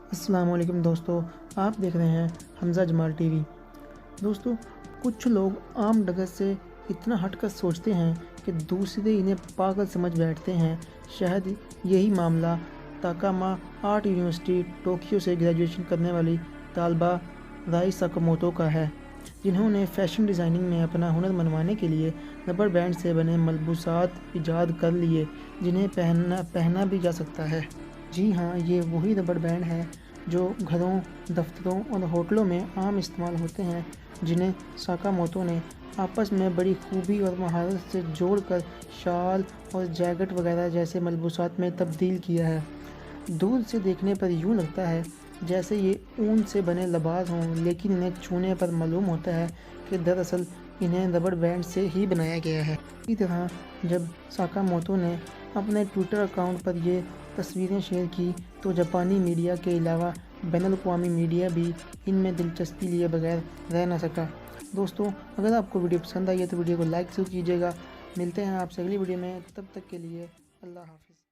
السلام علیکم دوستو، آپ دیکھ رہے ہیں حمزہ جمال ٹی وی۔ دوستو، کچھ لوگ عام ڈگر سے اتنا ہٹ کر سوچتے ہیں کہ دوسرے انہیں پاگل سمجھ بیٹھتے ہیں۔ شاید یہی معاملہ تاکاما آرٹ یونیورسٹی ٹوکیو سے گریجویشن کرنے والی طالبہ رائی ساکاموتو کا ہے، جنہوں نے فیشن ڈیزائننگ میں اپنا ہنر منوانے کے لیے ربڑ بینڈ سے بنے ملبوسات ایجاد کر لیے جنہیں پہنا بھی جا سکتا ہے۔ جی ہاں، یہ وہی ربڑ بینڈ ہے جو گھروں، دفتروں اور ہوٹلوں میں عام استعمال ہوتے ہیں، جنہیں ساکاموتو نے آپس میں بڑی خوبی اور مہارت سے جوڑ کر شال اور جیکٹ وغیرہ جیسے ملبوسات میں تبدیل کیا ہے۔ دور سے دیکھنے پر یوں لگتا ہے جیسے یہ اون سے بنے لباس ہوں، لیکن انہیں چھونے پر معلوم ہوتا ہے کہ دراصل انہیں ربڑ بینڈ سے ہی بنایا گیا ہے۔ اسی طرح جب ساکاموتو نے اپنے ٹویٹر اکاؤنٹ پر یہ تصویریں شیئر کی تو جاپانی میڈیا کے علاوہ بین الاقوامی میڈیا بھی ان میں دلچسپی لیے بغیر رہ نہ سکا۔ دوستو، اگر آپ کو ویڈیو پسند آئی ہے تو ویڈیو کو لائک ضرور کیجیے گا۔ ملتے ہیں آپ سے اگلی ویڈیو میں، تب تک کے لیے اللہ حافظ۔